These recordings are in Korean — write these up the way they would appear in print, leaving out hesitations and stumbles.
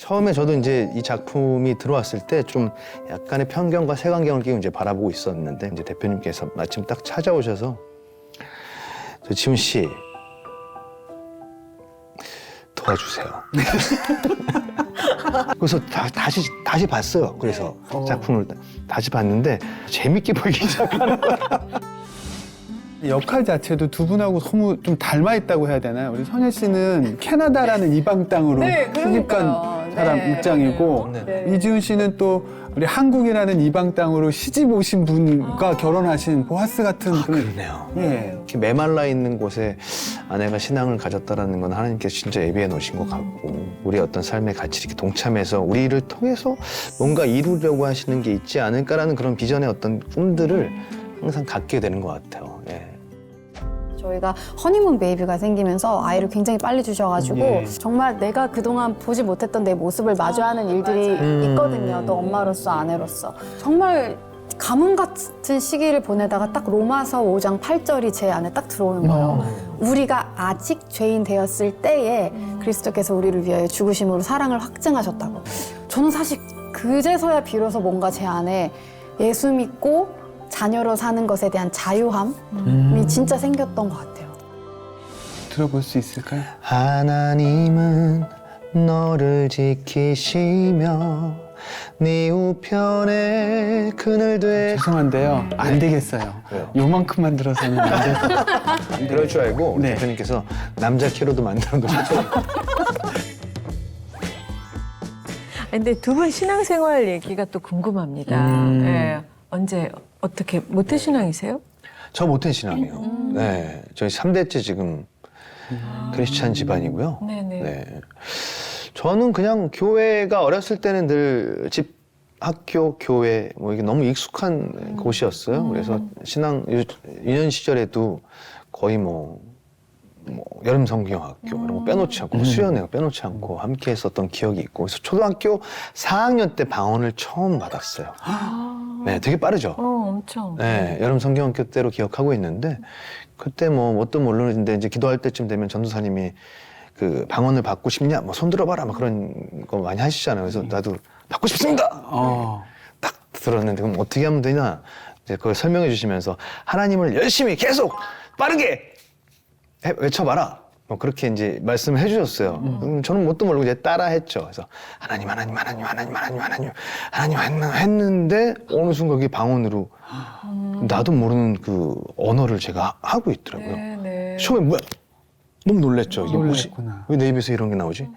처음에 저도 이제 이 작품이 들어왔을 때 좀 약간의 편견과 색안경을 끼고 이제 바라보고 있었는데 이제 대표님께서 마침 딱 찾아오셔서 저 지훈 씨 도와주세요. 그래서 다시 봤어요. 그래서 작품을 다시 봤는데 재밌게 보이기 시작하는 거야. 역할 자체도 두 분하고 너무 좀 닮아 있다고 해야 되나요? 우리 선예 씨는 캐나다라는 이방 땅으로 네, 수집간 그러니까요. 사람 네, 입장이고 네. 이지훈 씨는 또 우리 한국이라는 이방 땅으로 시집 오신 분과 결혼하신 보아스 같은 그런 그러네요. 예. 이렇게 메말라 있는 곳에 아내가 신앙을 가졌다라는 건 하나님께서 진짜 예비해 놓으신 것 같고 우리의 어떤 삶의 가치를 이렇게 동참해서 우리를 통해서 뭔가 이루려고 하시는 게 있지 않을까라는 그런 비전의 어떤 꿈들을 항상 갖게 되는 것 같아요. 예. 저희가 허니문 베이비가 생기면서 아이를 굉장히 빨리 주셔가지고 예. 정말 내가 그동안 보지 못했던 내 모습을 마주하는 일들이 있거든요. 또 엄마로서 아내로서. 정말 가뭄 같은 시기를 보내다가 딱 로마서 5장 8절이 제 안에 딱 들어오는 거예요. 우리가 아직 죄인 되었을 때에 그리스도께서 우리를 위하여 죽으심으로 사랑을 확증하셨다고. 저는 사실 그제서야 비로소 뭔가 제 안에 예수 믿고 자녀로 사는 것에 대한 자유함이 진짜 생겼던 것 같아요. 들어볼 수 있을까요? 하나님은 너를 지키시며 네 우편에 그늘돼 죄송한데요. 안 되겠어요. 왜요? 요만큼만 들어서는 안 돼요. 그럴 줄 알고 우리 네. 대표님께서 남자 키로도 만들어 놓으셨죠. 근데 두 분 신앙생활 얘기가 또 궁금합니다. 예. 언제 어떻게 모태신앙이세요? 저 모태신앙이에요. 네, 저희 3대째 지금 크리스찬 집안이고요. 네네. 네. 저는 그냥 교회가 어렸을 때는 늘 집, 학교, 교회 뭐 이게 너무 익숙한 곳이었어요. 그래서 신앙 유년 시절에도 거의 뭐 여름 성경학교 이런 거 빼놓지 않고 수련회 빼놓지 않고 함께 했었던 기억이 있고 그래서 초등학교 4학년 때 방언을 처음 받았어요. 네, 되게 빠르죠. 엄청. 네, 여름 성경학교 때로 기억하고 있는데 그때 뭐 뭣도 모르는데 이제 기도할 때쯤 되면 전도사님이 그 방언을 받고 싶냐, 뭐 손 들어봐라, 막 그런 거 많이 하시잖아요. 그래서 나도 받고 싶습니다. 딱 들었는데 그럼 어떻게 하면 되냐? 이제 그걸 설명해 주시면서 하나님을 열심히 계속 빠르게 외쳐봐라. 뭐 그렇게 이제 말씀을 해주셨어요. 저는 뭣도 모르고 이제 따라했죠. 그래서 하나님 했는데 어느 순간 그게 방언으로 나도 모르는 그 언어를 제가 하고 있더라고요. 네네. 처음에 뭐야? 너무 놀랬죠. 이게 뭐지? 놀랬구나. 왜 내 입에서 이런 게 나오지?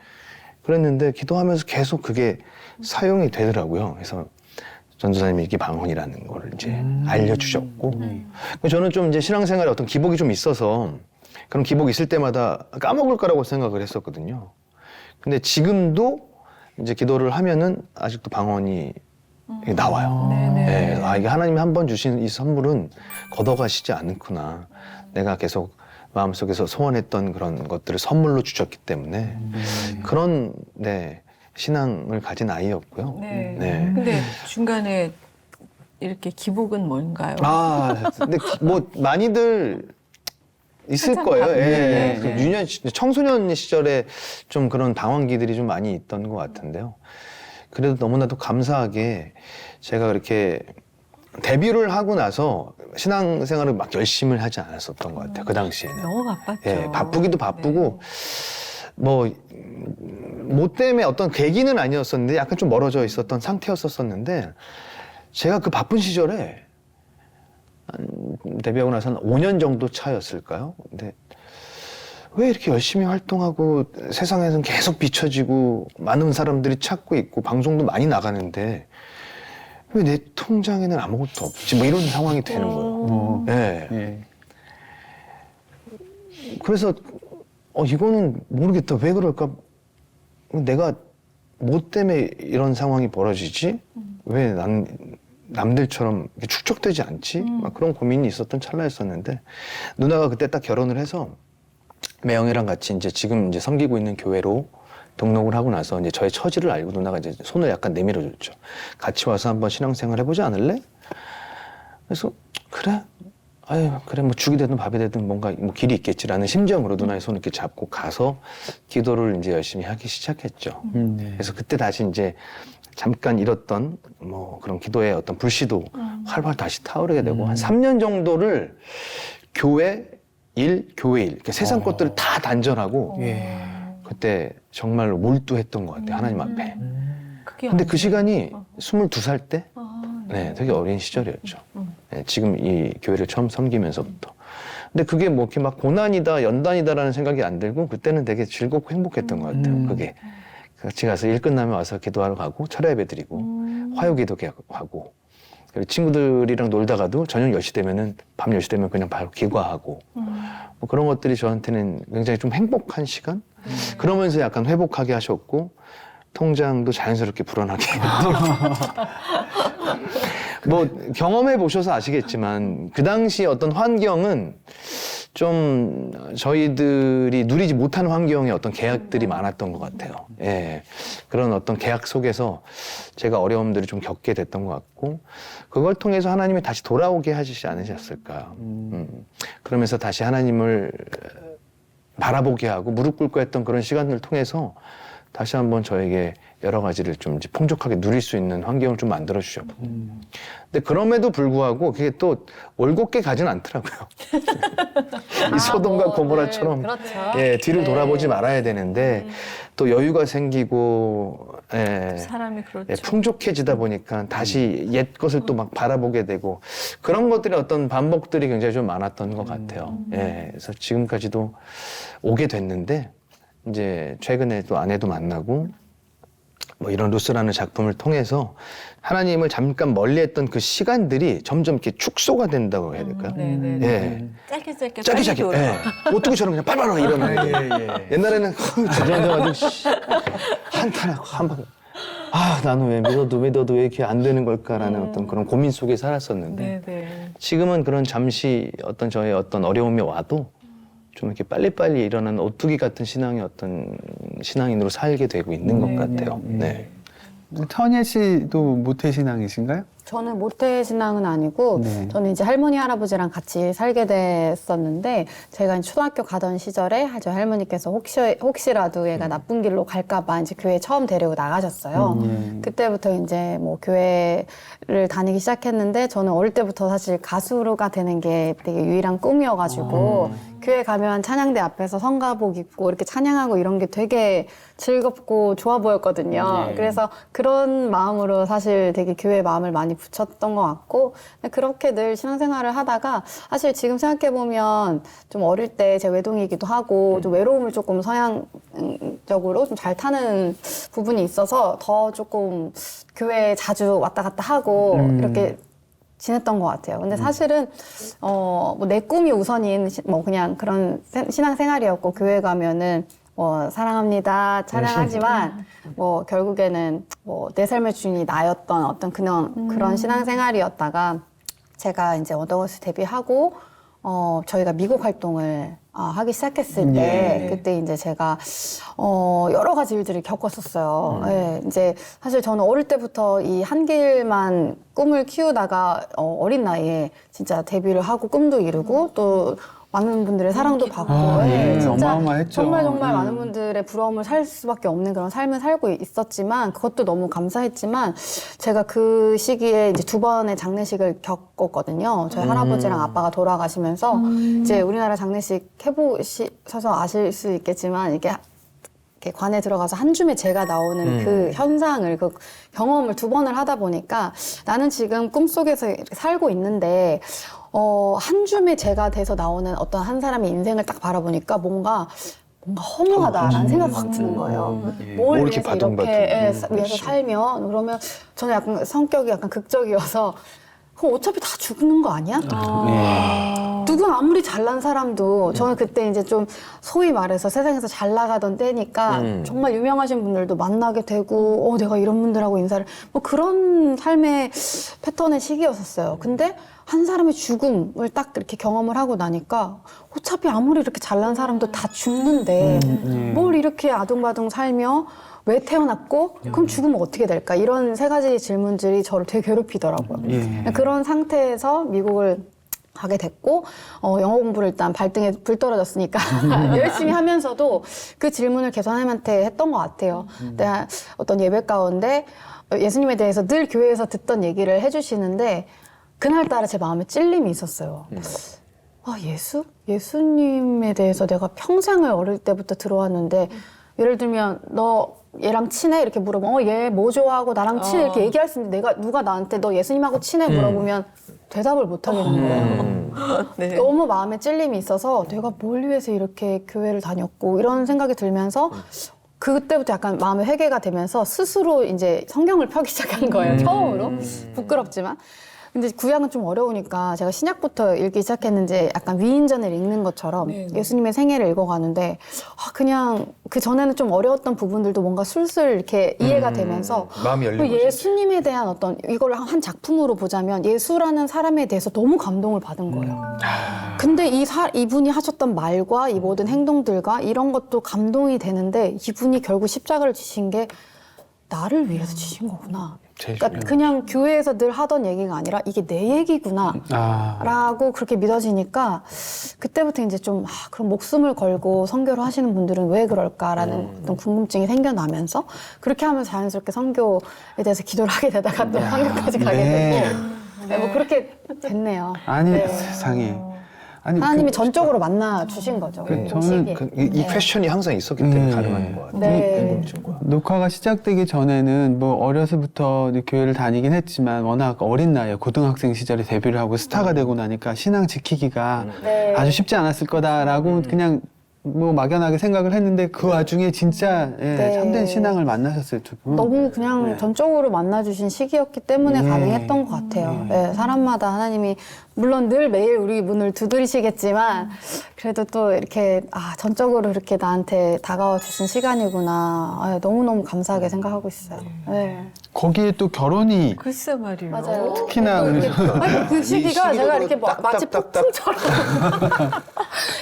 그랬는데 기도하면서 계속 그게 사용이 되더라고요. 그래서 전도사님이 이게 방언이라는 걸 이제 알려주셨고 저는 좀 이제 신앙생활에 어떤 기복이 좀 있어서 그런 기복이 있을 때마다 까먹을 거라고 생각을 했었거든요. 근데 지금도 이제 기도를 하면은 아직도 방언이 나와요. 네네. 네, 아, 이게 하나님이 한 번 주신 이 선물은 걷어가시지 않구나. 내가 계속 마음속에서 소원했던 그런 것들을 선물로 주셨기 때문에 그런 네, 신앙을 가진 아이였고요. 네. 네. 근데 중간에 이렇게 기복은 뭔가요? 아, 근데 뭐 많이들 있을 거예요. 예. 그 유년 청소년 시절에 좀 그런 방황기들이 좀 많이 있던 것 같은데요. 그래도 너무나도 감사하게 제가 그렇게 데뷔를 하고 나서 신앙생활을 막 열심히 하지 않았었던 것 같아요. 그 당시에는. 너무 바빴죠. 예, 바쁘기도 바쁘고 뭐 때문에 어떤 계기는 아니었었는데 약간 좀 멀어져 있었던 상태였었는데 제가 그 바쁜 시절에 데뷔하고 나서 한 5년 정도 차였을까요? 근데 왜 이렇게 열심히 활동하고 세상에서는 계속 비춰지고 많은 사람들이 찾고 있고 방송도 많이 나가는데 왜 내 통장에는 아무것도 없지? 뭐 이런 상황이 되는 거예요. 네. 예. 그래서 이거는 모르겠다. 왜 그럴까? 내가 뭐 때문에 이런 상황이 벌어지지? 왜 남들처럼 축적되지 않지? 막 그런 고민이 있었던 찰나였었는데 누나가 그때 딱 결혼을 해서 매형이랑 같이 이제 지금 이제 섬기고 있는 교회로 등록을 하고 나서 이제 저의 처지를 알고 누나가 이제 손을 약간 내밀어줬죠. 같이 와서 한번 신앙생활 해보지 않을래? 그래서 그래 아유 그래 뭐 죽이 되든 밥이 되든 뭔가 뭐 길이 있겠지라는 심정으로 누나의 손을 이렇게 잡고 가서 기도를 이제 열심히 하기 시작했죠. 네. 그래서 그때 다시 이제 잠깐 잃었던 뭐 그런 기도의 어떤 불씨도 활활 다시 타오르게 되고 한 3년 정도를 교회 일, 교회 일, 이렇게 세상 것들을 다 단절하고 예. 그때 정말로 몰두했던 것 같아요. 하나님 앞에. 그게 근데 그 언제? 시간이 22살 때 네. 네, 되게 어린 시절이었죠. 네, 지금 이 교회를 처음 섬기면서부터. 근데 그게 뭐 이렇게 막 고난이다, 연단이다라는 생각이 안 들고 그때는 되게 즐겁고 행복했던 것 같아요. 그게. 같이 가서 일 끝나면 와서 기도하러 가고 철야 예배 드리고 화요 기도 하고 그리고 친구들이랑 놀다가도 저녁 10시 되면은 밤 10시 되면 그냥 바로 기과하고 뭐 그런 것들이 저한테는 굉장히 좀 행복한 시간? 그러면서 약간 회복하게 하셨고 통장도 자연스럽게 불어나게 뭐 경험해 보셔서 아시겠지만 그 당시 어떤 환경은 좀 저희들이 누리지 못한 환경의 어떤 계약들이 많았던 것 같아요. 예. 그런 어떤 계약 속에서 제가 어려움들을 좀 겪게 됐던 것 같고 그걸 통해서 하나님이 다시 돌아오게 하시지 않으셨을까. 그러면서 다시 하나님을 바라보게 하고 무릎 꿇고 했던 그런 시간들을 통해서 다시 한번 저에게 여러 가지를 좀 이제 풍족하게 누릴 수 있는 환경을 좀 만들어 주셨고. 근데 그럼에도 불구하고 그게 또 올곧게 가진 않더라고요. 이 소돔과 고모라처럼 그렇죠. 예, 뒤를 돌아보지 말아야 되는데 또 여유가 생기고 예, 사람이 그렇죠. 예, 풍족해지다 보니까 다시 옛 것을 또 막 바라보게 되고 그런 것들이 어떤 반복들이 굉장히 좀 많았던 것 같아요. 예, 그래서 지금까지도 오게 됐는데 이제 최근에 또 아내도 만나고 뭐 이런 루스라는 작품을 통해서 하나님을 잠깐 멀리했던 그 시간들이 점점 이렇게 축소가 된다고 해야 될까요? 네네. 예. 짧게 짧게. 돌아. 예. 오뚜기처럼 그냥 빨빨 이러면 옛날에는 주저앉아가지고 한탄하고 한 방. 아 나는 왜 믿어도 왜 이렇게 안 되는 걸까라는 어떤 그런 고민 속에 살았었는데 네네. 지금은 그런 잠시 어떤 저의 어떤 어려움이 와도 좀 이렇게 빨리빨리 일어나는 오뚜기 같은 신앙의 어떤 신앙인으로 살게 되고 있는 것 같아요. 네. 천예 씨도 모태신앙이신가요? 저는 모태신앙은 아니고 네. 저는 이제 할머니 할아버지랑 같이 살게 됐었는데 제가 이제 초등학교 가던 시절에 저희 할머니께서 혹시라도 얘가 나쁜 길로 갈까봐 이제 교회 처음 데리고 나가셨어요. 그때부터 이제 뭐 교회를 다니기 시작했는데 저는 어릴 때부터 사실 가수가 되는 게 되게 유일한 꿈이어가지고 교회 가면 찬양대 앞에서 성가복 입고 이렇게 찬양하고 이런 게 되게 즐겁고 좋아 보였거든요. 그래서 그런 마음으로 사실 되게 교회에 마음을 많이 붙였던 것 같고 그렇게 늘 신앙생활을 하다가 사실 지금 생각해보면 좀 어릴 때 제 외동이기도 하고 좀 외로움을 조금 성향적으로 좀 잘 타는 부분이 있어서 더 조금 교회에 자주 왔다 갔다 하고 이렇게 지냈던 것 같아요. 근데 사실은 뭐 내 꿈이 우선인 뭐 그냥 그런 신앙생활이었고 교회 가면은 뭐 사랑합니다 찬양하지만 뭐 결국에는 뭐 내 삶의 주인이 나였던 어떤 그런 신앙생활이었다가 제가 이제 원더걸스 데뷔하고 저희가 미국 활동을 하기 시작했을 때 그때 이제 제가 여러 가지 일들을 겪었었어요. 예, 이제 사실 저는 어릴 때부터 이 한 길만 꿈을 키우다가 어린 나이에 진짜 데뷔를 하고 꿈도 이루고 또 많은 분들의 사랑도 받고 진짜 어마어마했죠. 정말 많은 분들의 부러움을 살 수밖에 없는 그런 삶을 살고 있었지만 그것도 너무 감사했지만 제가 그 시기에 이제 2번의 장례식을 겪었거든요. 저희 할아버지랑 아빠가 돌아가시면서 이제 우리나라 장례식 해보셔서 아실 수 있겠지만 이렇게 관에 들어가서 한 줌의 재가 나오는 그 현상을, 그 경험을 2번을 하다 보니까 나는 지금 꿈속에서 이렇게 살고 있는데, 한 줌의 재가 돼서 나오는 어떤 한 사람의 인생을 딱 바라보니까 뭔가 허무하다라는 생각이 확 드는 거예요. 뭘 이렇게 위해서 바둥바둥. 이렇게 위해서 살면, 그러면 저는 약간 성격이 약간 극적이어서 그럼 어차피 다 죽는 거 아니야? 누군 아무리 잘난 사람도 저는 그때 이제 좀 소위 말해서 세상에서 잘 나가던 때니까 정말 유명하신 분들도 만나게 되고 내가 이런 분들하고 인사를 뭐 그런 삶의 패턴의 시기였었어요. 근데 한 사람의 죽음을 딱 이렇게 경험을 하고 나니까 어차피 아무리 이렇게 잘난 사람도 다 죽는데 뭘 이렇게 아둥바둥 살며 왜 태어났고 그럼 죽으면 어떻게 될까 이런 3가지 질문들이 저를 되게 괴롭히더라고요. 그런 상태에서 미국을 가게 됐고 영어 공부를 일단 발등에 불 떨어졌으니까 열심히 하면서도 그 질문을 계속 하나님한테 했던 것 같아요. 내가 어떤 예배 가운데 예수님에 대해서 늘 교회에서 듣던 얘기를 해주시는데 그날따라 제 마음에 찔림이 있었어요. 아, 예수님에 대해서 내가 평생을 어릴 때부터 들어왔는데 예를 들면 너 얘랑 친해? 이렇게 물어보면 얘 뭐 좋아하고 나랑 친해? 이렇게 얘기할 수 있는데 누가 나한테 너 예수님하고 친해? 물어보면 대답을 못 하겠는 거예요. 네. 너무 마음에 찔림이 있어서 내가 뭘 위해서 이렇게 교회를 다녔고 이런 생각이 들면서 그때부터 약간 마음의 회개가 되면서 스스로 이제 성경을 펴기 시작한 거예요. 처음으로. 부끄럽지만. 근데 구약은 좀 어려우니까 제가 신약부터 읽기 시작했는지 약간 위인전을 읽는 것처럼 예수님의 생애를 읽어가는데 그냥 그 전에는 좀 어려웠던 부분들도 뭔가 술술 이렇게 이해가 되면서 마음이 열린 거죠. 예수님에 대한 어떤 이걸 한 작품으로 보자면 예수라는 사람에 대해서 너무 감동을 받은 거예요. 근데 이분이 하셨던 말과 이 모든 행동들과 이런 것도 감동이 되는데 이분이 결국 십자가를 지신 게 나를 위해서 지신 거구나. 그러니까 그냥 교회에서 늘 하던 얘기가 아니라 이게 내 얘기구나 라고 그렇게 믿어지니까 그때부터 이제 좀 그럼 목숨을 걸고 선교를 하시는 분들은 왜 그럴까라는 어떤 궁금증이 생겨나면서 그렇게 하면서 자연스럽게 선교에 대해서 기도를 하게 되다가 또 선교까지 가게 되고 네, 뭐 그렇게 됐네요. 아니 네. 세상에. 아니, 하나님이 전적으로 만나 주신 거죠. 저는 이 퀘션이 항상 있었기 때문에 가능한 것 같아요. 네. 궁금증과. 녹화가 시작되기 전에는 뭐 어려서부터 이제 교회를 다니긴 했지만 워낙 어린 나이에 고등학생 시절에 데뷔를 하고 스타가 되고 나니까 신앙 지키기가 네. 아주 쉽지 않았을 거다라고 그냥 뭐 막연하게 생각을 했는데 그 와중에 진짜 네. 참된 신앙을 만나셨어요, 두 분. 너무 그냥 네. 전적으로 만나주신 시기였기 때문에 네. 가능했던 것 같아요. 네, 사람마다 하나님이 물론 늘 매일 우리 문을 두드리시겠지만 그래도 또 이렇게 전적으로 이렇게 나한테 다가와 주신 시간이구나. 너무너무 감사하게 생각하고 있어요. 네. 거기에 또 결혼이 글쎄 말이에요. 맞아요. 특히나 또 우리 이렇게 그 시기가 제가 이렇게 딱, 마치 딱, 딱, 폭풍처럼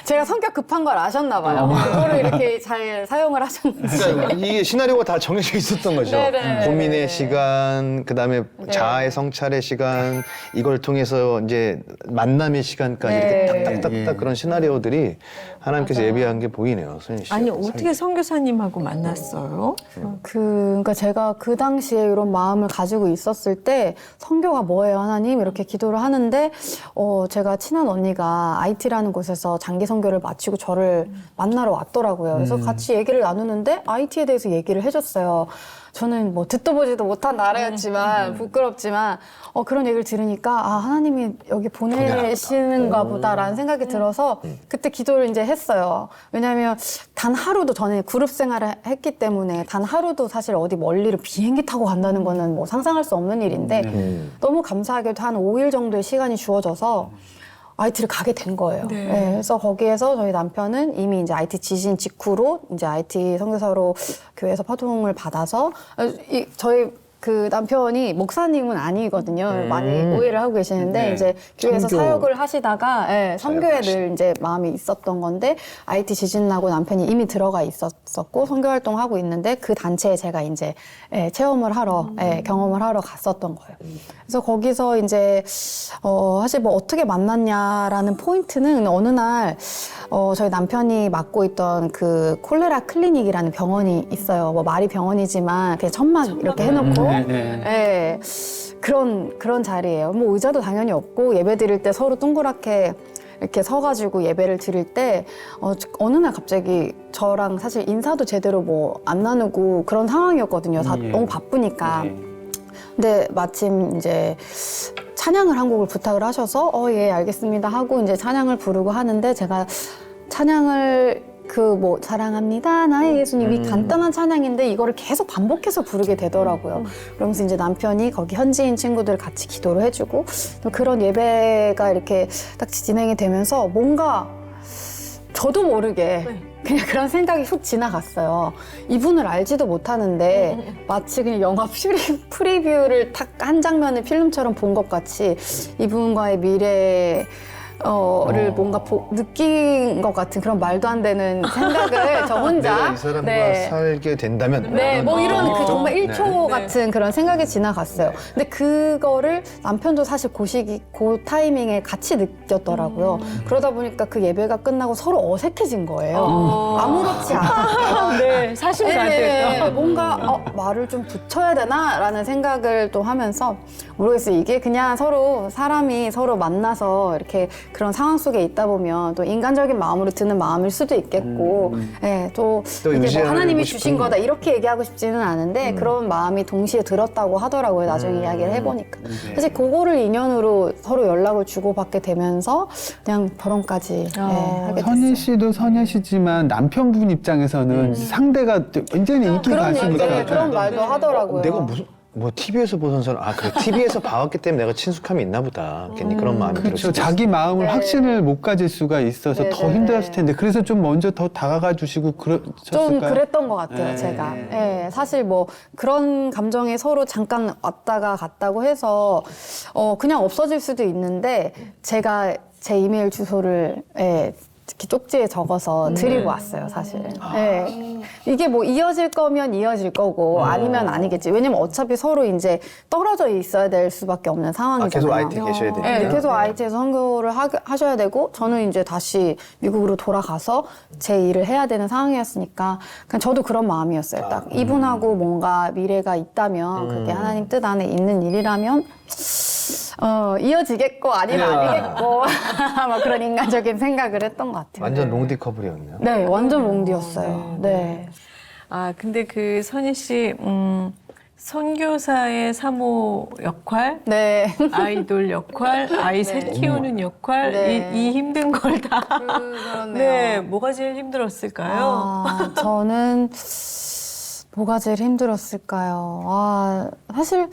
제가 성격 급한 걸 아셨나 봐요. 그거를 이렇게 잘 사용을 하셨는지. 그러니까 이게 시나리오가 다 정해져 있었던 거죠. 네네. 고민의 시간, 그다음에 자아의 성찰의 시간, 이걸 통해서 이제 만남의 시간까지 네. 이렇게 딱딱딱딱 그런 시나리오들이 하나님께서 예비한 게 보이네요, 소연 씨. 아니 어떻게 선교사님하고 만났어요? 그러니까 제가 그 당시에 이런 마음을 가지고 있었을 때 선교가 뭐예요, 하나님? 이렇게 기도를 하는데 제가 친한 언니가 IT라는 곳에서 장기 선교를 마치고 저를 만나러 왔더라고요. 그래서 같이 얘기를 나누는데 IT에 대해서 얘기를 해줬어요. 저는 뭐 듣도 보지도 못한 나라였지만 부끄럽지만 그런 얘기를 들으니까 하나님이 여기 보내시는가 보다라는 생각이 들어서 그때 기도를 이제 했어요. 왜냐하면 단 하루도 전에 그룹 생활을 했기 때문에 단 하루도 사실 어디 멀리를 비행기 타고 간다는 거는 뭐 상상할 수 없는 일인데 너무 감사하게도 한 5일 정도의 시간이 주어져서 IT를 가게 된 거예요. 네. 네, 그래서 거기에서 저희 남편은 이미 이제 IT 지신 직후로 이제 IT 선교사로 교회에서 파송을 받아서 저희 그 남편이 목사님은 아니거든요. 많이 오해를 하고 계시는데 네. 이제 교회에서 선교. 사역을 하시다가 선교에 늘 이제 마음이 있었던 건데 IT 지진 나고 남편이 이미 들어가 있었고 선교 활동하고 있는데 그 단체에 제가 이제 체험을 하러 경험을 하러 갔었던 거예요. 그래서 거기서 이제 사실 뭐 어떻게 만났냐라는 포인트는 어느 날 저희 남편이 맡고 있던 그 콜레라 클리닉이라는 병원이 있어요. 뭐 말이 병원이지만 그냥 천막 이렇게 해놓고 예, 그런 자리예요. 뭐 의자도 당연히 없고 예배 드릴 때 서로 동그랗게 이렇게 서가지고 예배를 드릴 때 어느 날 갑자기 저랑 사실 인사도 제대로 뭐 안 나누고 그런 상황이었거든요. 다 너무 바쁘니까. 근데 마침 이제 찬양을 한 곡을 부탁을 하셔서 예 알겠습니다 하고 이제 찬양을 부르고 하는데 제가 찬양을 뭐 사랑합니다 나의 예수님이 간단한 찬양인데 이거를 계속 반복해서 부르게 되더라고요. 그러면서 이제 남편이 거기 현지인 친구들 같이 기도를 해주고 또 그런 예배가 이렇게 딱 진행이 되면서 뭔가 저도 모르게 그냥 그런 생각이 훅 지나갔어요. 이분을 알지도 못하는데 마치 그냥 영화 프리뷰를 딱 한 장면을 필름처럼 본 것 같이 이분과의 미래에 를 뭔가 느낀 것 같은 그런 말도 안 되는 생각을 저 혼자 내가 이 사람과 살게 된다면 네, 뭐 이런 그 어. 정말 1초 네. 같은 그런 생각이 지나갔어요. 근데 그거를 남편도 사실 그 타이밍에 같이 느꼈더라고요. 그러다 보니까 그 예배가 끝나고 서로 어색해진 거예요. 아무렇지 않아. 네, 사심 가득. 뭔가 말을 좀 붙여야 되나라는 생각을 또 하면서 모르겠어요. 이게 그냥 서로 사람이 서로 만나서 이렇게 그런 상황 속에 있다 보면 또 인간적인 마음으로 드는 마음일 수도 있겠고, 예, 또 이게 뭐 의지하고 하나님이 싶은 주신 거다 이렇게 얘기하고 싶지는 않은데 그런 마음이 동시에 들었다고 하더라고요. 나중에 이야기를 해보니까. 사실 그거를 인연으로 서로 연락을 주고받게 되면서 그냥 결혼까지 하게 됐어요. 선희 씨도 선희 씨지만 남편분 입장에서는 상대가 완전히 인기 그런 가수니까. 얘기, 그런 말도 하더라고요. 내가 무슨 뭐 TV에서 보던 사람 그래 TV에서 봐왔기 때문에 내가 친숙함이 있나 보다 괜히 그런 마음이 그렇죠. 들었을 자기 마음을 네. 확신을 못 가질 수가 있어서 네, 더 네, 힘들었을 네. 텐데 그래서 좀 먼저 더 다가가 주시고 좀 그러셨을까요? 그랬던 것 같아요, 네. 제가. 예, 사실 뭐 그런 감정이 서로 잠깐 왔다가 갔다고 해서 그냥 없어질 수도 있는데 제가 제 이메일 주소를 특히 쪽지에 적어서 드리고 왔어요, 사실. 예. 이게 뭐 이어질 거면 이어질 거고 아니면 아니겠지. 왜냐면 어차피 서로 이제 떨어져 있어야 될 수밖에 없는 상황이잖아요. 계속 IT에 계셔야 되니까. 네, 계속 IT에서 선교를 하셔야 되고 저는 이제 다시 미국으로 돌아가서 제 일을 해야 되는 상황이었으니까 그냥 저도 그런 마음이었어요. 딱 이분하고 뭔가 미래가 있다면 그게 하나님 뜻 안에 있는 일이라면 이어지겠고 아니면 아니겠고 막 그런 인간적인 생각을 했던 것 같아요. 완전 롱디 커플이었네요. 네, 완전 롱디였어요. 네. 아, 근데 그 선희 씨, 선교사의 사모 역할, 네. 아이돌 역할, 아이 셋 키우는 역할, 네. 이 힘든 걸 다. 그렇네요. 네, 뭐가 제일 힘들었을까요? 저는 뭐가 제일 힘들었을까요? 사실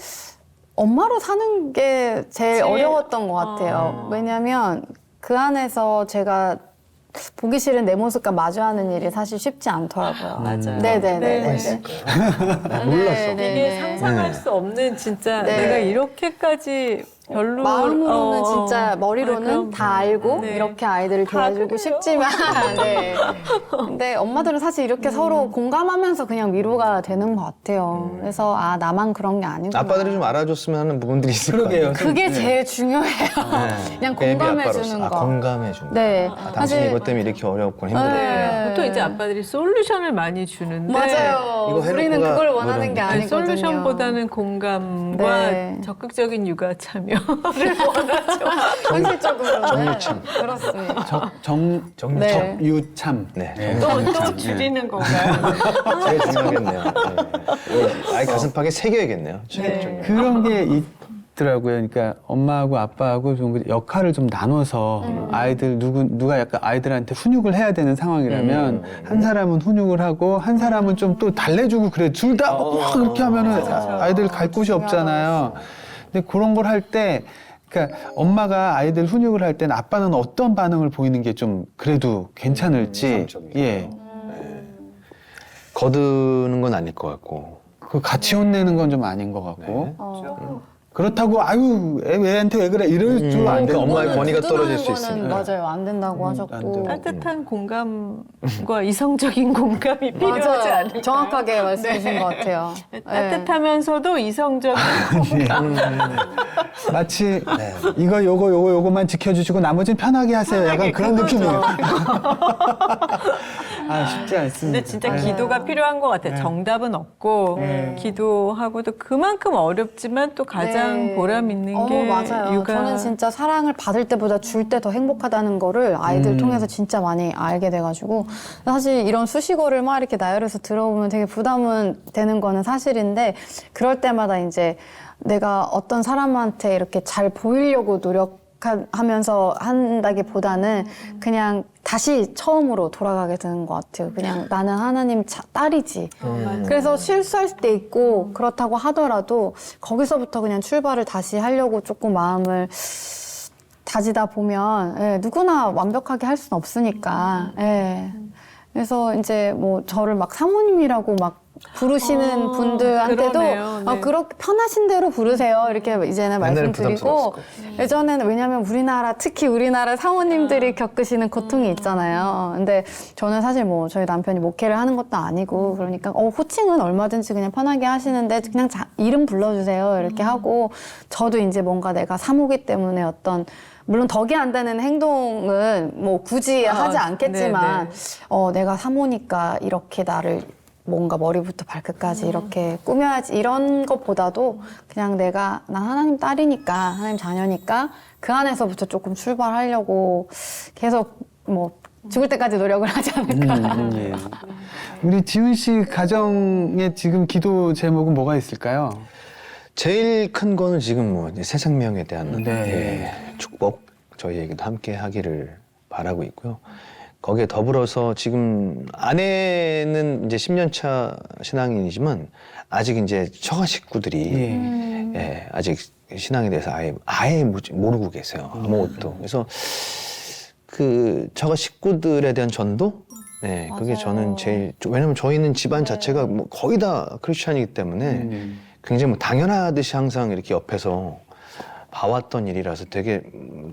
엄마로 사는 게 제일 어려웠던 것 같아요. 왜냐면 그 안에서 제가 보기 싫은 내 모습과 마주하는 일이 사실 쉽지 않더라고요. 맞아요. 네네네. 나 몰랐어. 이게 상상할 수 없는 진짜 네. 내가 이렇게까지 별로 마음으로는 진짜 머리로는 그럼. 다 알고 네. 이렇게 아이들을 다 대해주고 그래요. 싶지만 네. 근데 엄마들은 사실 이렇게 서로 공감하면서 그냥 위로가 되는 것 같아요. 그래서 나만 그런 게 아니구나. 아빠들이 좀 알아줬으면 하는 부분들이 있을 것 그러게요. 같아요. 그게 네. 제일 중요해요. 그냥 애비 공감해 아빠로서. 주는 거. 공감해 주는 네. 거. 당신이 이것 때문에 이렇게 어렵고 힘들었구나. 네. 보통 이제 아빠들이 솔루션을 많이 주는데 맞아요. 이거 해놓고가 우리는 그걸 뭐 원하는 이런 게 아니, 아니거든요. 솔루션보다는 공감과 네. 적극적인 육아 참여를 원하죠. 현실적으로는 정유참. 그렇습니다. 정유참. 유참. 네. 또 줄이는 건가요? 제일 중요하겠네요. 네. 아이 가슴팍에 새겨야겠네요. 충격적인. 그런 게 있더라고요. 그러니까 엄마하고 아빠하고 좀 역할을 좀 나눠서 아이들 누가 약간 아이들한테 훈육을 해야 되는 상황이라면 한 사람은 훈육을 하고 한 사람은 좀 또 달래주고 그래. 둘 다 그렇게 하면은 아이들 갈 곳이 없잖아요. 근데 그런 걸 할 때 그러니까 엄마가 아이들 훈육을 할 때는 아빠는 어떤 반응을 보이는 게 좀 그래도 괜찮을지 예. 거드는 건 아닐 것 같고. 그 같이 혼내는 건 좀 아닌 것 같고 네. 그렇다고 아유 애한테 왜 그래 이럴 줄 안 그러니까 되고 엄마의 권위가 떨어질 수 두드리는 있으니까. 거는 맞아요. 안 된다고 안 하셨고. 되고. 따뜻한 공감과 이성적인 공감이 필요하지 맞아요. 않을까요? 정확하게 말씀해 주신 것 같아요. 네. 따뜻하면서도 이성적인 마치 이거 요거만 지켜주시고 나머지는 편하게 하세요. 약간 그런 느낌이에요. 쉽지 않습니다. 근데 진짜 기도가 필요한 것 같아요. 정답은 없고 기도하고도 그만큼 어렵지만 또 가장 네. 보람 있는 게 맞아요. 육아. 저는 진짜 사랑을 받을 때보다 줄 때 더 행복하다는 거를 아이들 통해서 진짜 많이 알게 돼가지고 사실 이런 수식어를 막 이렇게 나열해서 들어보면 되게 부담은 되는 거는 사실인데 그럴 때마다 이제 내가 어떤 사람한테 이렇게 잘 보이려고 노력하면서 한다기보다는 그냥 다시 처음으로 돌아가게 되는 것 같아요. 그냥 나는 하나님 딸이지. 그래서 실수할 때 있고 그렇다고 하더라도 거기서부터 그냥 출발을 다시 하려고 조금 마음을 다지다 보면 누구나 완벽하게 할 수는 없으니까. 그래서 이제 뭐 저를 막 사모님이라고 막 부르시는 분들한테도 그러네요. 네. 그렇게 편하신 대로 부르세요. 이렇게 이제는 옛날엔 말씀드리고 부담스러웠을 예전에는 왜냐하면 특히 우리나라 사모님들이 겪으시는 고통이 있잖아요. 근데 저는 사실 뭐 저희 남편이 목회를 하는 것도 아니고 그러니까 호칭은 얼마든지 그냥 편하게 하시는데 그냥 이름 불러주세요 이렇게 하고 저도 이제 뭔가 내가 사모기 때문에 어떤 물론 덕이 안 되는 행동은 뭐 굳이 하지 않겠지만 내가 사모니까 이렇게 나를 뭔가 머리부터 발끝까지 이렇게 꾸며야지 이런 것보다도 그냥 난 하나님 딸이니까 하나님 자녀니까 그 안에서부터 조금 출발하려고 계속 뭐 죽을 때까지 노력을 하지 않을까. 예. 우리 지훈 씨 가정의 지금 기도 제목은 뭐가 있을까요? 제일 큰 거는 지금 뭐 이제 새 생명에 대한 네. 축복 저희에게도 함께 하기를 바라고 있고요. 거기에 더불어서 지금 아내는 이제 10년 차 신앙인이지만 아직 이제 처가 식구들이 아직 신앙에 대해서 아예 모르고 계세요. 아무것도. 그래서 그 처가 식구들에 대한 전도 그게 저는 제일 왜냐면 저희는 집안 자체가 뭐 거의 다 크리스찬이기 때문에 굉장히 뭐 당연하듯이 항상 이렇게 옆에서 봐왔던 일이라서 되게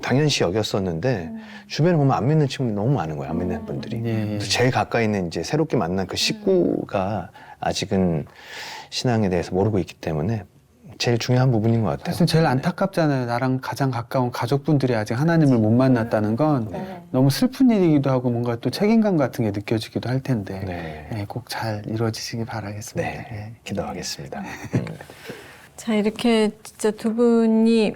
당연시 여겼었는데 주변에 보면 안 믿는 친구들이 너무 많은 거예요. 안 믿는 분들이. 그래서 제일 가까이 있는 이제 새롭게 만난 그 식구가 아직은 신앙에 대해서 모르고 있기 때문에 제일 중요한 부분인 것 같아요. 사실 제일 안타깝잖아요. 나랑 가장 가까운 가족분들이 아직 하나님을 못 만났다는 건 너무 슬픈 일이기도 하고 뭔가 또 책임감 같은 게 느껴지기도 할 텐데 꼭 잘 이루어지시기 바라겠습니다. 네, 기도하겠습니다. 자, 이렇게 진짜 두 분이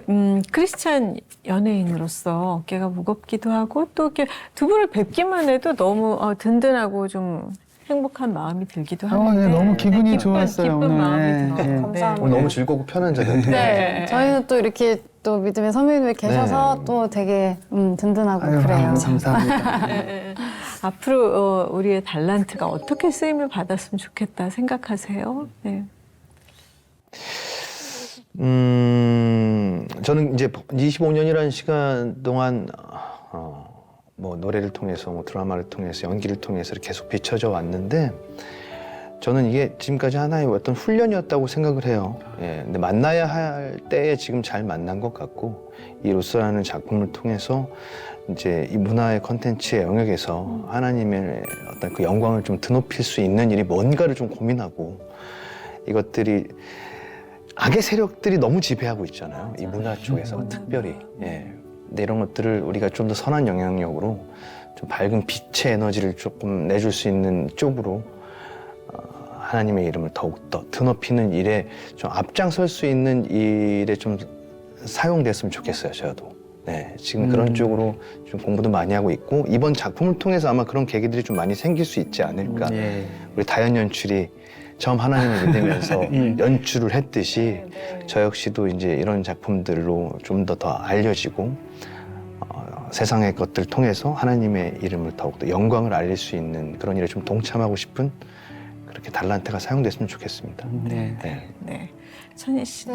크리스찬 연예인으로서 어깨가 무겁기도 하고 또 이렇게 두 분을 뵙기만 해도 너무 든든하고 좀 행복한 마음이 들기도 하는데 너무 기분이 좋았어요, 기쁜 오늘. 마음이 들어요. 감사합니다. 오늘 너무 즐겁고 편한 자리였는데 네, 저희는 또 이렇게 또 믿음의 선배님이 계셔서 또 되게 든든하고 그래요. 감사합니다. 앞으로 우리의 달란트가 어떻게 쓰임을 받았으면 좋겠다 생각하세요? 네. 저는 이제 25년이라는 시간 동안 뭐 노래를 통해서 뭐 드라마를 통해서 연기를 통해서 계속 비춰져 왔는데 저는 이게 지금까지 하나의 어떤 훈련이었다고 생각을 해요. 근데 만나야 할 때에 지금 잘 만난 것 같고 이 로스라는 작품을 통해서 이제 이 문화의 컨텐츠의 영역에서 하나님의 어떤 그 영광을 좀 드높일 수 있는 일이 뭔가를 좀 고민하고 이것들이 악의 세력들이 너무 지배하고 있잖아요. 이 문화 쪽에서 특별히. 근데 이런 것들을 우리가 좀 더 선한 영향력으로 좀 밝은 빛의 에너지를 조금 내줄 수 있는 쪽으로 하나님의 이름을 더욱더 드높이는 일에 좀 앞장설 수 있는 일에 좀 사용됐으면 좋겠어요. 저도. 지금 그런 쪽으로 좀 공부도 많이 하고 있고 이번 작품을 통해서 아마 그런 계기들이 좀 많이 생길 수 있지 않을까. 우리 다현 연출이 처음 하나님을 믿으면서 연출을 했듯이 저 역시도 이제 이런 작품들로 좀 더 알려지고 세상의 것들을 통해서 하나님의 이름을 더욱더 영광을 알릴 수 있는 그런 일에 좀 동참하고 싶은 그렇게 달란트가 사용됐으면 좋겠습니다. 네. 천희 씨.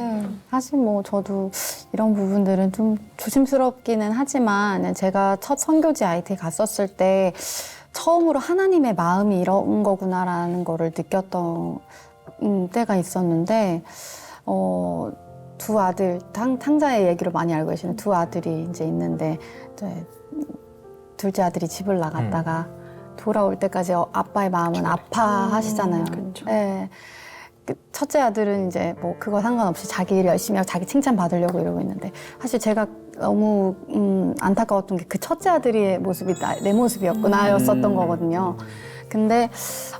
사실 뭐 저도 이런 부분들은 좀 조심스럽기는 하지만 제가 첫 선교지 IT 갔었을 때 처음으로 하나님의 마음이 이런 거구나라는 거를 느꼈던 때가 있었는데 두 아들 탕자의 얘기로 많이 알고 계시는 두 아들이 이제 있는데 이제 둘째 아들이 집을 나갔다가 돌아올 때까지 아빠의 마음은 아파하시잖아요. 그렇죠. 첫째 아들은 이제 뭐 그거 상관없이 자기 일 열심히 하고 자기 칭찬 받으려고 이러고 있는데 사실 제가 너무 안타까웠던 게 그 첫째 아들의 모습이 내 모습이었구나였었던 거거든요. 근데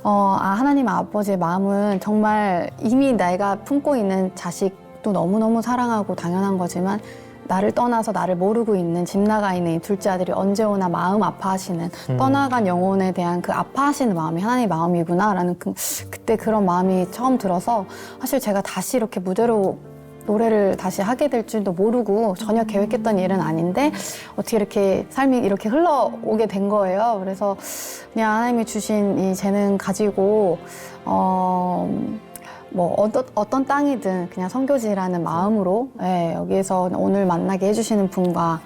하나님 아버지의 마음은 정말 이미 내가 품고 있는 자식도 너무너무 사랑하고 당연한 거지만 나를 떠나서 나를 모르고 있는 집 나가 있는 이 둘째 아들이 언제 오나 마음 아파하시는 떠나간 영혼에 대한 그 아파하시는 마음이 하나님의 마음이구나라는 그때 그런 마음이 처음 들어서 사실 제가 다시 이렇게 무대로 노래를 다시 하게 될 줄도 모르고 전혀 계획했던 일은 아닌데 어떻게 이렇게 삶이 이렇게 흘러오게 된 거예요. 그래서 그냥 하나님이 주신 이 재능 가지고 뭐 어떤 땅이든 그냥 선교지라는 마음으로 여기에서 오늘 만나게 해주시는 분과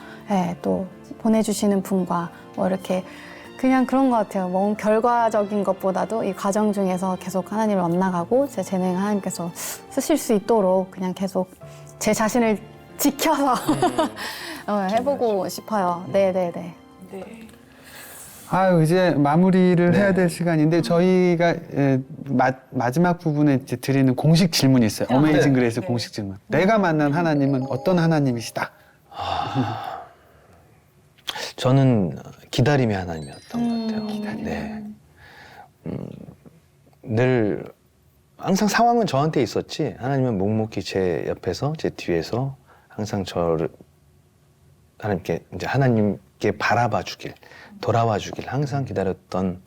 또 보내주시는 분과 뭐 이렇게 그냥 그런 것 같아요. 뭐 결과적인 것보다도 이 과정 중에서 계속 하나님을 만나가고 제 재능 하나님께서 쓰실 수 있도록 그냥 계속 제 자신을 지켜서 해보고 싶어요. 네네네. 네. 아유, 이제 마무리를 네. 해야 될 시간인데 저희가 마지막 부분에 이제 드리는 공식 질문이 있어요. 어메이징 그레이스 공식 질문. 내가 만난 하나님은 어떤 하나님이시다? 저는 기다림의 하나님이었던 것 같아요. 네. 늘 항상 상황은 저한테 있었지 하나님은 묵묵히 제 옆에서 제 뒤에서 항상 저를 하나님께 바라봐 주길 돌아와 주길 항상 기다렸던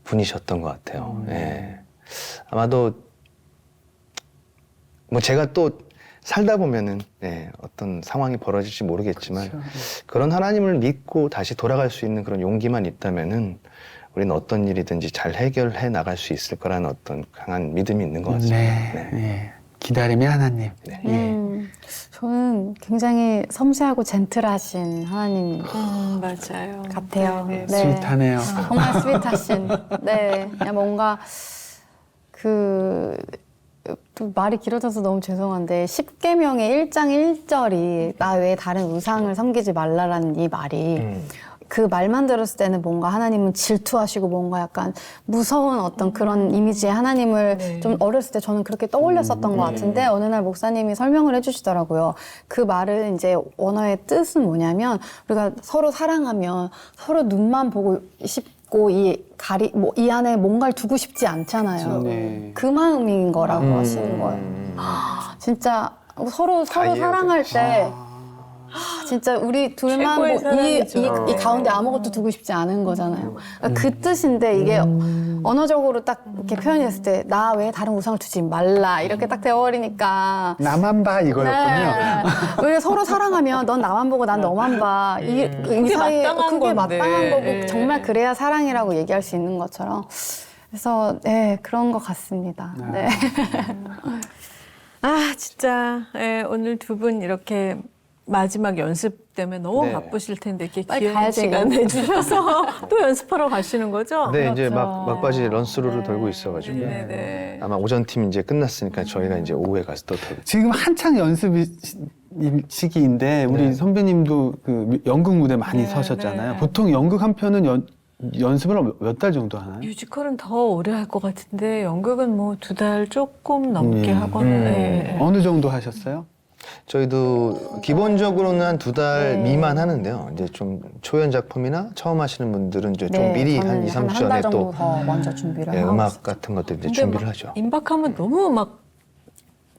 분이셨던 것 같아요. 예. 아마도 뭐 제가 또 살다 보면은 어떤 상황이 벌어질지 모르겠지만 그런 하나님을 믿고 다시 돌아갈 수 있는 그런 용기만 있다면은 우리는 어떤 일이든지 잘 해결해 나갈 수 있을 거라는 어떤 강한 믿음이 있는 것 같습니다. 네. 네. 기다림의 하나님. 네. 예. 저는 굉장히 섬세하고 젠틀하신 하나님 맞아요. 같아요. 네, 네. 네. 스윗하네요. 정말 스윗하신. 네. 그냥 뭔가 또 말이 길어져서 너무 죄송한데 10계명의 1장 1절이 나 외에 다른 우상을 섬기지 말라라는 이 말이 그 말만 들었을 때는 뭔가 하나님은 질투하시고 뭔가 약간 무서운 어떤 그런 이미지의 하나님을 네. 좀 어렸을 때 저는 그렇게 떠올렸었던 것 같은데 어느 날 목사님이 설명을 해주시더라고요. 그 말은 이제 원어의 뜻은 뭐냐면 우리가 서로 사랑하면 서로 눈만 보고 싶고 이 안에 뭔가를 두고 싶지 않잖아요. 네. 그 마음인 거라고 하시는 거예요. 진짜 서로 사랑할 때 진짜 우리 둘만 최고의 이 사랑이죠. 가운데 아무것도 두고 싶지 않은 거잖아요. 그러니까 그 뜻인데 이게 언어적으로 딱 이렇게 표현했을 때 나 외에 다른 우상을 두지 말라 이렇게 딱 되어버리니까 나만 봐 이거였군요. 네. 왜 서로 사랑하면 넌 나만 보고 난 너만 봐. 이 사이에 마땅한 그게 건데. 마땅한 거고 네. 정말 그래야 사랑이라고 얘기할 수 있는 것처럼. 그래서 네 그런 것 같습니다. 네. 진짜 오늘 두 분 이렇게 마지막 연습 때문에 너무 네. 바쁘실 텐데 이렇게 빨리 귀한 가야지, 시간 이거. 내주셔서 또 연습하러 가시는 거죠? 네, 이제 그렇죠. 막바지 런스루를 돌고 있어가지고 네네. 아마 오전 팀 이제 끝났으니까 저희가 이제 오후에 가서 또 돌고. 지금 한창 연습 시기인데 우리 네. 선배님도 그 연극 무대 많이 네, 서셨잖아요. 네. 보통 연극 한 편은 연습을 몇 달 정도 하나요? 뮤지컬은 더 오래 할 것 같은데 연극은 뭐 2달 조금 넘게 하거나 어느 정도 하셨어요? 저희도 기본적으로는 한 2달 네. 미만 하는데요. 이제 좀 초연 작품이나 처음 하시는 분들은 이제 좀 네, 미리 저는 한 2, 3주 한 전에 달 정도 또 더 먼저 준비를 하고 음악 있어요. 같은 것들 이제 근데 준비를 막 하죠. 임박하면 너무 막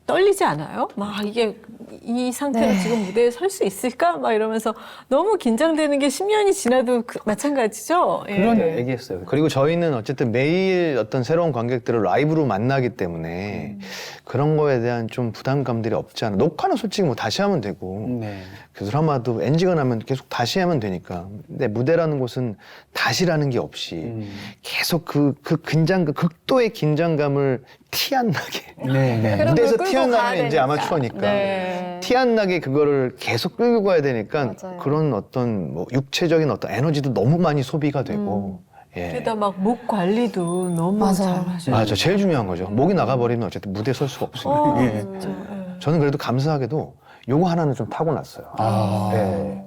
떨리지 않아요? 막 이게 이 상태로 네. 지금 무대에 설 수 있을까? 막 이러면서 너무 긴장되는 게 10년이 지나도 마찬가지죠? 예. 그런 얘기했어요. 그리고 저희는 어쨌든 매일 어떤 새로운 관객들을 라이브로 만나기 때문에 그런 거에 대한 좀 부담감들이 없지 않아. 녹화는 솔직히 뭐 다시 하면 되고 네. 그 드라마도 NG가 나면 계속 다시 하면 되니까. 근데 무대라는 곳은 다시라는 게 없이 계속 그 극도의 긴장감을 티 안 나게 네, 네. 그럼 무대에서 그걸 티 안 끌고 가야 나면 이제 되니까. 아마추어니까 네. 티 안 나게 그거를 계속 끌고 가야 되니까 맞아요. 그런 어떤 뭐 육체적인 어떤 에너지도 너무 많이 소비가 되고 예. 게다가 막 목 관리도 너무 맞아요. 잘 하셔요. 맞아 제일 중요한 거죠. 목이 나가버리면 어쨌든 무대에 설 수가 없으니까. 예. 진짜. 예. 저는 그래도 감사하게도 요거 하나는 좀 타고났어요. 아. 예.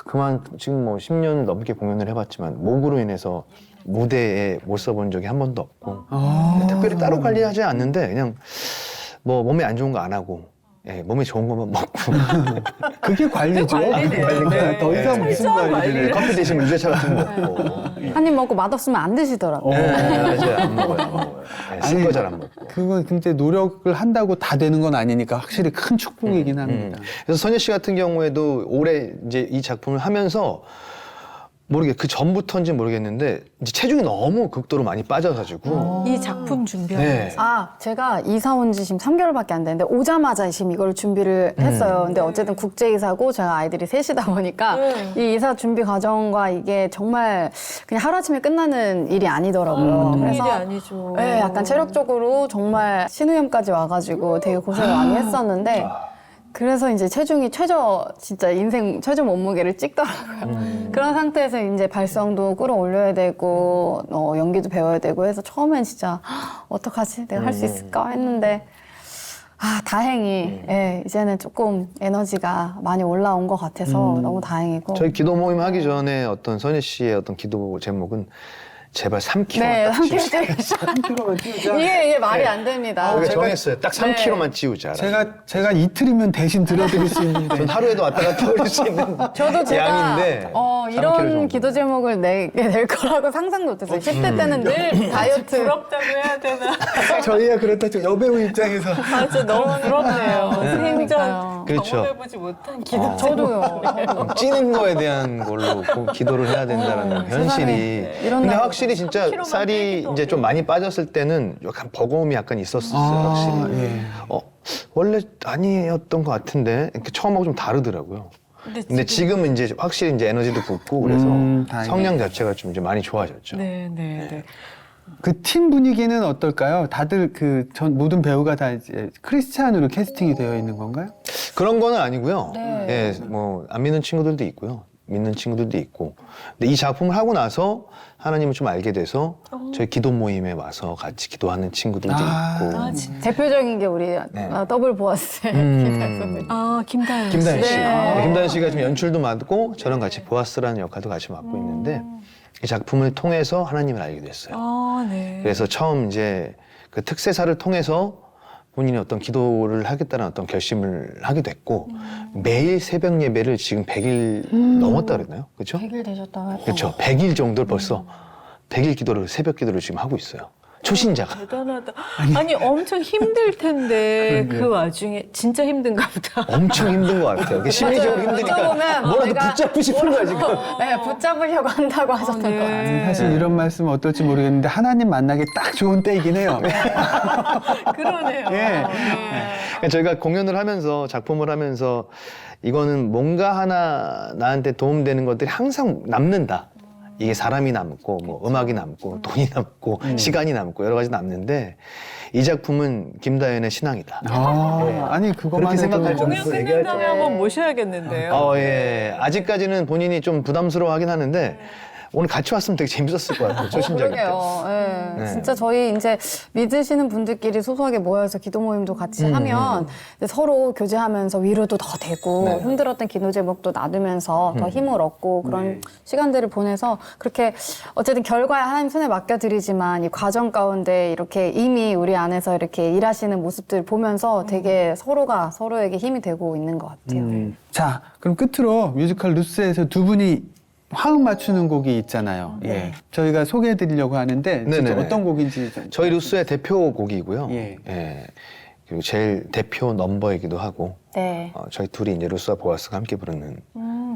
그래서 지금 뭐 10년 넘게 공연을 해봤지만 목으로 인해서 무대에 못 서본 적이 한 번도 없고 아. 특별히 따로 관리하지 않는데 그냥 뭐 몸에 안 좋은 거 안 하고 예, 몸에 좋은 거만 먹고 그게 관리죠. 관리네요. 네. 더 이상 무슨 철저한 관리를. 커피 대신 유자차 같은 거 먹고 한 입 먹고 맛없으면 안 드시더라고요. 예, 맞아요. 안 먹어요. 안 먹어요. 예, 쓴 거 잘 안 먹고. 그건 근데 노력을 한다고 다 되는 건 아니니까 확실히 큰 축복이긴 합니다. 그래서 선예 씨 같은 경우에도 올해 이제 이 작품을 하면서 그 전부터인지 모르겠는데 이제 체중이 너무 극도로 많이 빠져가지고 이 작품 준비하면서 제가 이사 온 지 지금 3개월밖에 안 됐는데 오자마자 지금 이걸 준비를 했어요. 근데 어쨌든 국제이사고 제가 아이들이 셋이다 보니까 이 이사 준비 과정과 이게 정말 그냥 하루아침에 끝나는 일이 아니더라고요. 보통 그래서 일이 아니죠. 네, 약간 체력적으로 정말 신우염까지 와가지고 되게 고생을 많이 했었는데 그래서 이제 체중이 진짜 인생 최저 몸무게를 찍더라고요. 그런 상태에서 이제 발성도 끌어올려야 되고 연기도 배워야 되고 해서 처음엔 진짜 어떡하지? 내가 할 수 있을까? 했는데 다행히 예, 이제는 조금 에너지가 많이 올라온 것 같아서 너무 다행이고. 저희 기도 모임 하기 전에 어떤 선희 씨의 어떤 기도 제목은 제발 3kg만 네, 딱 지우자. 3kg만 찌우자. 이게 말이 안 됩니다. 우리가 제가- 정했어요. 딱 3kg만 지우자. 제가 이틀이면 대신 들어드릴 수 있는데. 전 하루에도 왔다 갔다 올 수 있는 저도 제가 양인데 3kg 이런 정도. 기도 제목을 내게 될 거라고 상상도 못했어요. 10대 때는 늘 다이어트. 부럽다고 해야 되나? 저희야 그렇다 좀 여배우 입장에서 아, 진짜 너무 부럽네요. 그러니까요. 그렇죠. 경험해보지 못한 기도. 저도요. 찌는 거에 대한 걸로 꼭 기도를 해야 된다는 현실이. 이런 근데 날 확실히 진짜 3kg만 살이 빼기도 이제 좀 많이 빠졌을 때는 약간 버거움이 약간 있었어요. 확실히. 예. 원래 아니었던 것 같은데 이렇게 처음하고 좀 다르더라고요. 근데 지금은 이제 확실히 이제 에너지도 붙고 그래서 다행이네. 성량 자체가 좀 이제 많이 좋아졌죠. 네, 네, 네. 그 팀 분위기는 어떨까요? 다들 그 전 모든 배우가 다 이제 크리스찬으로 캐스팅이 되어 있는 건가요? 그런 거는 아니고요. 네. 예, 뭐 안 믿는 친구들도 있고요. 믿는 친구들도 있고. 근데 이 작품을 하고 나서 하나님을 좀 알게 돼서 저희 기도 모임에 와서 같이 기도하는 친구들도 있고. 아, 진짜. 대표적인 게 우리 네. 더블 보아스의 기사였어요. 김다현 씨. 김다현 씨. 네. 김다현 씨가 지금 연출도 맡고 저랑 같이 보아스라는 역할도 같이 맡고 있는데 이 작품을 통해서 하나님을 알게 됐어요. 네. 그래서 처음 이제 그 특세사를 통해서 본인이 어떤 기도를 하겠다는 어떤 결심을 하게 됐고 매일 새벽 예배를 지금 100일 넘었다 그랬나요? 그렇죠? 100일 되셨다고 그렇죠. 100일 정도를 벌써 100일 기도를 새벽 기도를 지금 하고 있어요. 초신자가. 대단하다. 아니, 엄청 힘들 텐데 그 와중에 진짜 힘든가 보다. 엄청 힘든 것 같아요. 그게 심리적으로 힘드니까 어쩌보면 뭐라도 내가 붙잡고 싶은 거야 지금. 네, 붙잡으려고 한다고 하셨던 네. 것 같아요. 사실 이런 말씀 어떨지 모르겠는데 하나님 만나기 딱 좋은 때이긴 해요. 그러네요. 예. 그러니까 저희가 공연을 하면서 작품을 하면서 이거는 뭔가 하나 나한테 도움되는 것들이 항상 남는다. 이게 사람이 남고 뭐 음악이 남고 돈이 남고 시간이 남고 여러 가지 남는데 이 작품은 김다현의 신앙이다. 아니 그것만 그렇게 생각할 해도 정도로 공연 끝난 다음에 한번 모셔야겠는데요. 예. 아직까지는 본인이 좀 부담스러워하긴 하는데 오늘 같이 왔으면 되게 재밌었을 것 같아요. 초신자일 때. 그러게요. 예. 네. 진짜 저희 이제 믿으시는 분들끼리 소소하게 모여서 기도 모임도 같이 하면 이제 서로 교제하면서 위로도 더 되고 네. 힘들었던 기도 제목도 나누면서 더 힘을 얻고 그런 시간들을 보내서 그렇게 어쨌든 결과에 하나님 손에 맡겨드리지만 이 과정 가운데 이렇게 이미 우리 안에서 이렇게 일하시는 모습들 보면서 되게 서로가 서로에게 힘이 되고 있는 것 같아요. 자, 그럼 끝으로 뮤지컬 루스에서 두 분이 화음 맞추는 곡이 있잖아요. 예. 저희가 소개해 드리려고 하는데 진짜 네네네. 어떤 곡인지 좀. 저희 루스의 대표 곡이고요. 예. 예. 그리고 제일 대표 넘버이기도 하고 네. 저희 둘이 이제 루스와 보아스가 함께 부르는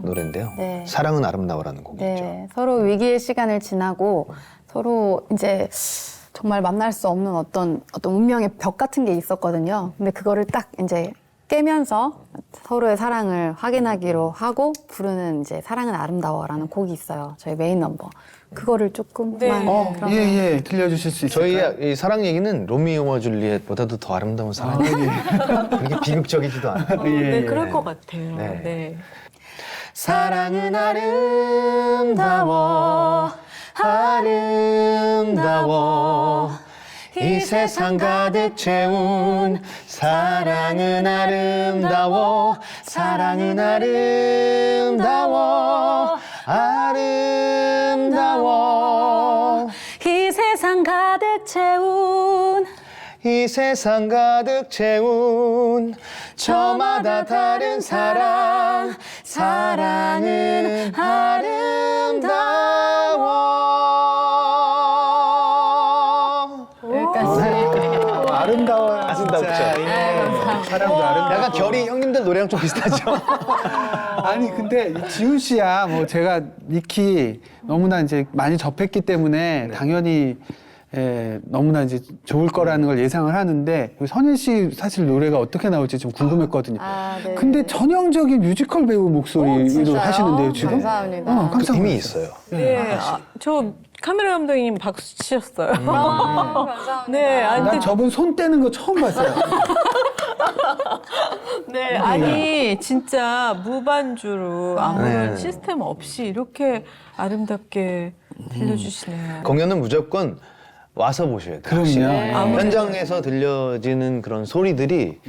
노래인데요. 네. 사랑은 아름다워라는 곡이죠. 네, 서로 위기의 시간을 지나고 서로 이제 정말 만날 수 없는 어떤 운명의 벽 같은 게 있었거든요. 근데 그거를 딱 이제 깨면서 서로의 사랑을 확인하기로 하고 부르는 이제 사랑은 아름다워라는 곡이 있어요. 저희 메인 넘버. 그거를 조금만. 네. 그러면- 예, 들려주실 수 있을까요? 저희 이 사랑 얘기는 로미오와 줄리엣보다도 더 아름다운 사랑이에요. 그렇게 비극적이지도 않아요. 네, 그럴 것 같아요. 네. 네. 사랑은 아름다워 아름다워 이 세상 가득 채운 사랑은 아름다워 사랑은 아름다워 아름다워 이 세상 가득 채운 이 세상 가득 채운 저마다 다른 사랑 사랑은 아름다워 아름다워요. 아름답죠. 사랑도 아름다워. 약간 결이 형님들 노래랑 좀 비슷하죠? 아니 근데 이 지훈 씨야 뭐 제가 니키 너무나 이제 많이 접했기 때문에 당연히 너무나 이제 좋을 거라는 걸 예상을 하는데 선일 씨 사실 노래가 어떻게 나올지 좀 궁금했거든요. 네. 근데 전형적인 뮤지컬 배우 목소리로 진짜요? 하시는데요 지금? 감사합니다. 깜짝 힘이 놀랐어요. 있어요. 네. 저 카메라 감독님 박수 치셨어요. 감사합니다. 네, 아니, 난 저분 손 떼는 거 처음 봤어요. 네, 아니 진짜 무반주로 아무런 네. 시스템 없이 이렇게 아름답게 들려주시네요. 공연은 무조건 와서 보셔야 돼요. 그럼요. 확실히. 네. 아무래도. 현장에서 들려지는 그런 소리들이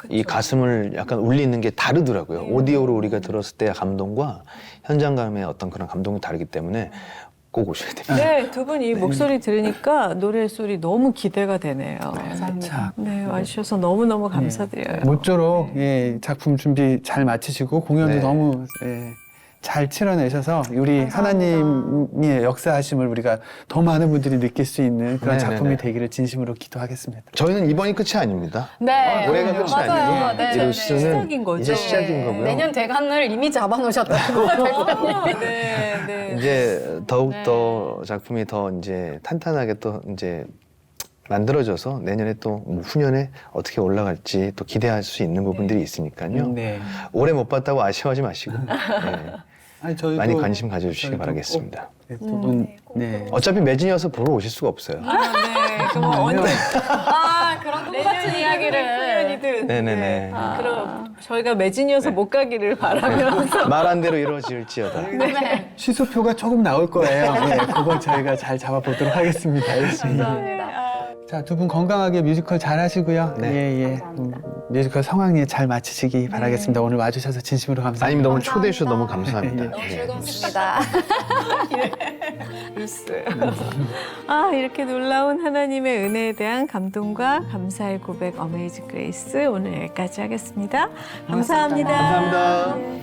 이 가슴을 약간 울리는 게 다르더라고요. 오디오로 우리가 들었을 때의 감동과 현장감의 어떤 그런 감동이 다르기 때문에 꼭 오셔야 됩니다. 네, 두 분 이 목소리 들으니까 노래 소리 너무 기대가 되네요. 자, 네, 와주셔서 너무너무 감사드려요. 모쪼록 예, 작품 준비 잘 마치시고 공연도 네. 너무 잘 치러내셔서 우리 하나님의 역사하심을 우리가 더 많은 분들이 느낄 수 있는 그런 네, 작품이 네, 네. 되기를 진심으로 기도하겠습니다. 저희는 이번이 끝이 아닙니다. 네. 올해가 끝이 맞아요. 아니고 네. 이 루스는 시작인 거죠. 이제 시작인 거고요. 내년 대관을 이미 잡아놓으셨다고. 네, 네. 이제 더욱 더 작품이 더 이제 탄탄하게 또 이제 만들어져서 내년에 또 뭐 후년에 어떻게 올라갈지 또 기대할 수 있는 부분들이 있으니까요. 네. 올해 못 봤다고 아쉬워하지 마시고 네. 아니, 저희도 많이 관심 가져주시기 저희도 바라겠습니다. 두 분, 네. 어차피 매진이어서 보러 오실 수가 없어요. 아, 네. 그럼 언제 그런 똑같은 이야기를. 후년이든. 네네네. 그럼 저희가 매진이어서 못 가기를 바라면서. 말한 대로 이루어질지어다. 네. 취소표가 조금 나올 거예요. 네, 그거 저희가 잘 잡아보도록 하겠습니다. 열심히. 자, 두 분 건강하게 뮤지컬 잘 하시고요. 네. 예, 예. 뮤지컬 성황리에 잘 마치시기 바라겠습니다. 오늘 와주셔서 진심으로 감사합니다. 아니면 너무 초대해 주셔서 너무 감사합니다. 네. 즐거웠습니다. 루스. 아, 이렇게 놀라운 하나님의 은혜에 대한 감동과 감사의 고백 어메이징 그레이스 오늘 여기까지 하겠습니다. 감사합니다. 감사합니다.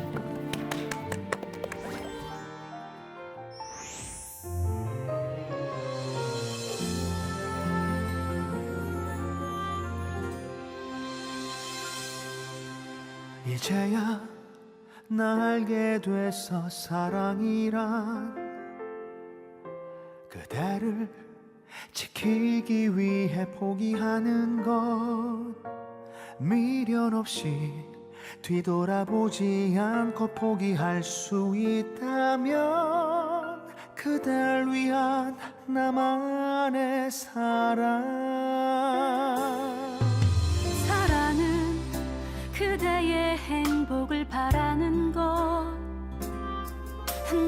이제야 나 알게 돼서 사랑이란 그대를 지키기 위해 포기하는 것 미련 없이 뒤돌아보지 않고 포기할 수 있다면 그댈 위한 나만의 사랑 사랑은 그대의 행복을 바라는 것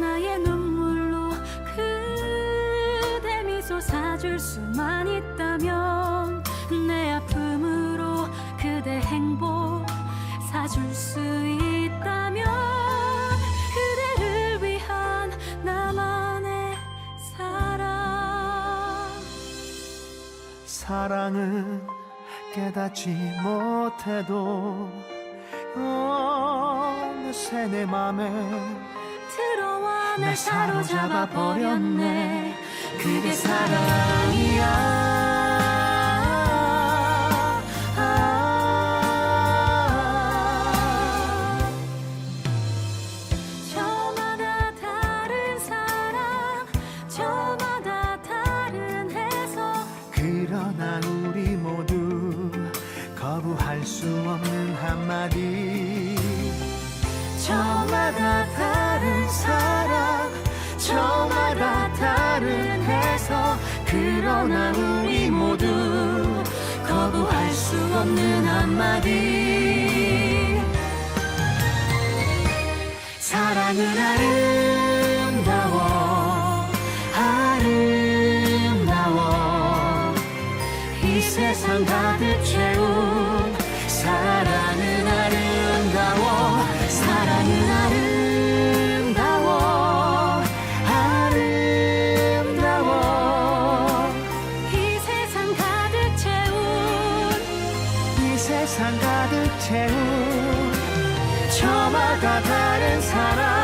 나의 눈물로 그대 미소 사줄 수만 있다면 내 아픔으로 그대 행복 사줄 수 있다면 그대를 위한 나만의 사랑 사랑은 깨닫지 못해도 어느새 내 맘에 들어와 날 날 사로잡아 버렸네 그게 사랑이야 저마다 다른 사랑 저마다 다른 해석 그러나 우리 모두 거부할 수 없는 한마디 저마다 다른 사랑 저마다 다른 해석 그러나 우리 모두 거부할 수 없는 한마디 사랑은 아름다워 아름다워 이 세상 가득 채운 사랑은 아름다워 사랑은 아름다워 아름다워 이 세상 가득 채운 이 세상 가득 채운 저마다 다른 사랑